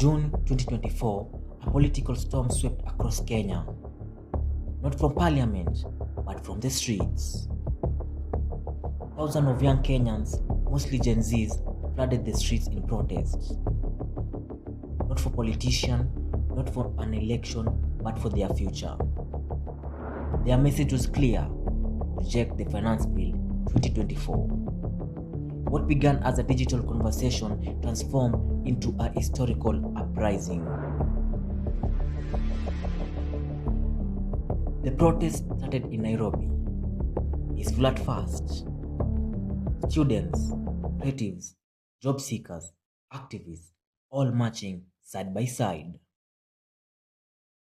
June 2024, a political storm swept across Kenya, not from parliament, but from the streets. Thousands of young Kenyans, mostly Gen Zs, flooded the streets in protest. Not for politicians, not for an election, but for their future. Their message was clear: reject the Finance Bill 2024. What began as a digital conversation transformed into a historical uprising. The protest started in Nairobi. It's full at first. Students, creatives, job seekers, activists, all marching side by side.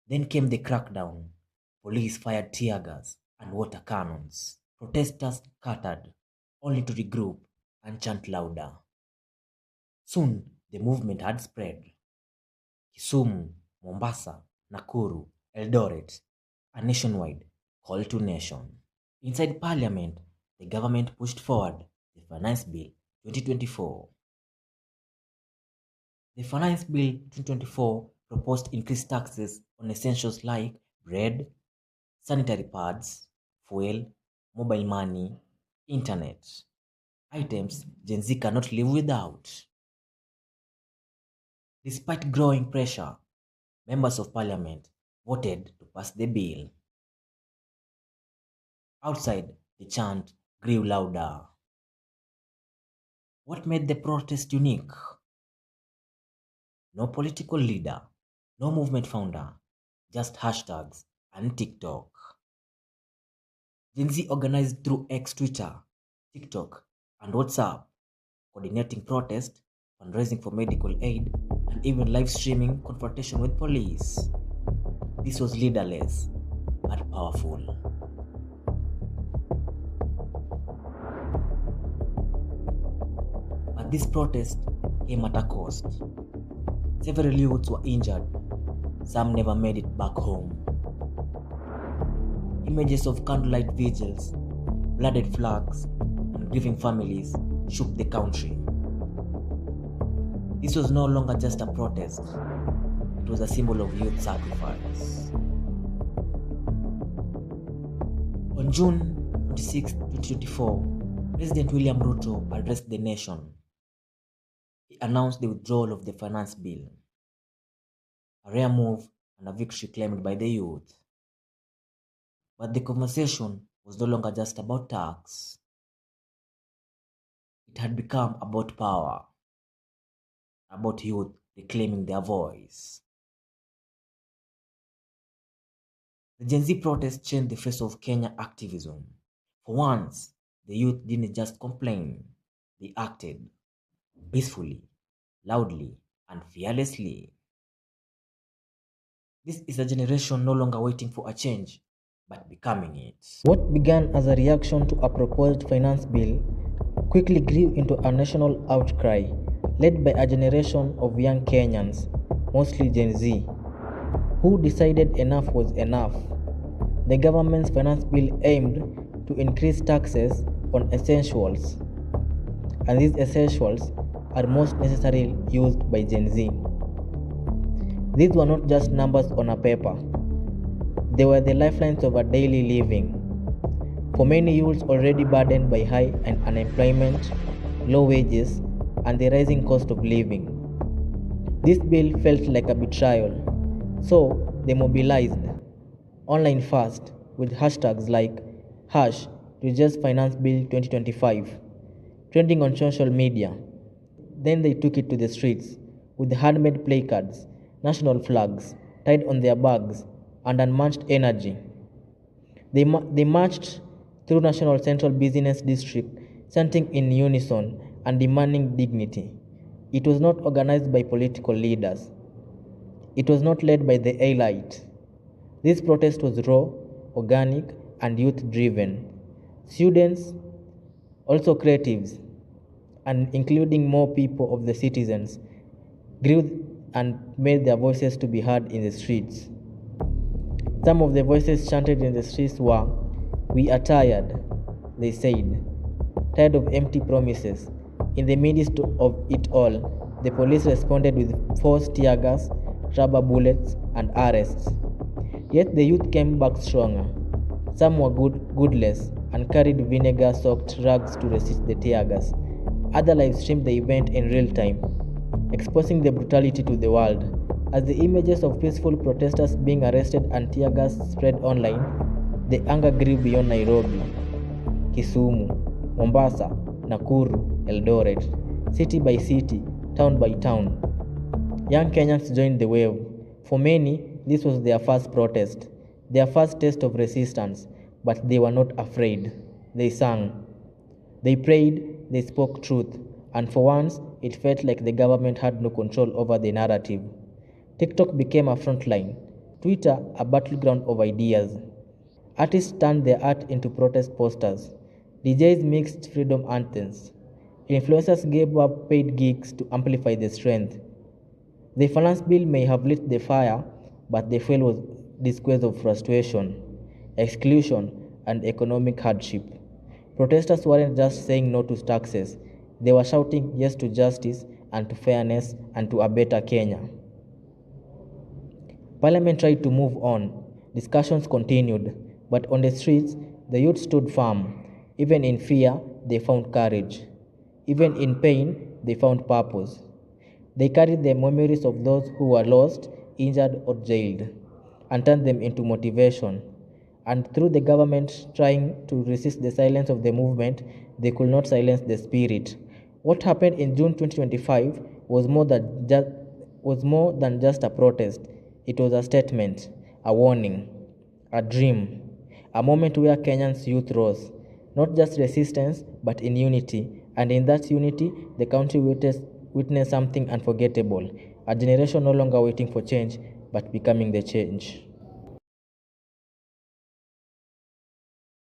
Then came the crackdown. Police fired tear gas and water cannons. Protesters scattered, only to regroup and chant louder. Soon, the movement had spread. Kisumu, Mombasa, Nakuru, Eldoret, a nationwide call to nation. Inside Parliament, the government pushed forward the Finance Bill 2024. The Finance Bill 2024 proposed increased taxes on essentials like bread, sanitary pads, fuel, mobile money, internet, items Gen Z cannot live without. Despite growing pressure, members of parliament voted to pass the bill. Outside, the chant grew louder. What made the protest unique? No political leader, no movement founder, just hashtags and TikTok. Gen Z organized through X, Twitter, TikTok, and WhatsApp, coordinating protest, fundraising for medical aid, and even live streaming confrontation with police. This was leaderless but powerful. But this protest came at a cost. Several youths were injured. Some never made it back home. Images of candlelight vigils, bloodied flags, and grieving families shook the country. This was no longer just a protest. It was a symbol of youth sacrifice. On June 26, 2024, President William Ruto addressed the nation. He announced the withdrawal of the Finance Bill, a rare move and a victory claimed by the youth. But the conversation was no longer just about tax. It had become about power, about youth reclaiming their voice. The Gen Z protest changed the face of Kenya activism. For once, the youth didn't just complain, they acted peacefully, loudly, and fearlessly. This is a generation no longer waiting for a change, but becoming it. What began as a reaction to a proposed finance bill quickly grew into a national outcry, led by a generation of young Kenyans, mostly Gen Z, who decided enough was enough. The government's finance bill aimed to increase taxes on essentials, and these essentials are most necessarily used by Gen Z. These were not just numbers on a paper. They were the lifelines of our daily living. For many youths already burdened by high unemployment, low wages, and the rising cost of living, this bill felt like a betrayal. So they mobilized online fast with hashtags like #RejectFinanceBill2025 trending on social media. Then they took it to the streets with handmade placards, national flags tied on their bags, and unmatched energy. They marched through National Central Business District, chanting in unison and demanding dignity. It was not organized by political leaders. It was not led by the elite. This protest was raw, organic, and youth-driven. Students, also creatives, and including more people of the citizens, grew and made their voices to be heard in the streets. Some of the voices chanted in the streets were, "We are tired," they said, tired of empty promises. In the midst of it all, The police responded with force tear gas, rubber bullets, and arrests. Yet the youth came back stronger. Some were goodless and carried vinegar-soaked rags to resist the tear gas. Others live streamed the event in real time, exposing the brutality to the world. As the images of peaceful protesters being arrested and tear gas spread online, the anger grew beyond Nairobi, Kisumu, Mombasa, Nakuru, Eldoret, city by city, town by town. Young Kenyans joined the wave. For many, this was their first protest, their first taste of resistance, but they were not afraid. They sang, they prayed, they spoke truth, and for once, it felt like the government had no control over the narrative. TikTok became a frontline, Twitter a battleground of ideas. Artists turned their art into protest posters. DJs mixed freedom anthems. Influencers gave up paid gigs to amplify the strength. The finance bill may have lit the fire, but the fuel was disguise of frustration, exclusion, and economic hardship. Protesters weren't just saying no to taxes, they were shouting yes to justice and to fairness and to a better Kenya. Parliament tried to move on. Discussions continued, but on the streets, the youth stood firm. Even in fear, they found courage. Even in pain, they found purpose. They carried the memories of those who were lost, injured, or jailed, and turned them into motivation. And through the government trying to resist the silence of the movement, they could not silence the spirit. What happened in June 2025 was more than just a protest. It was a statement, a warning, a dream, a moment where Kenyans youth rose, not just resistance, but in unity. And in that unity, the country witnessed something unforgettable, a generation no longer waiting for change, but becoming the change.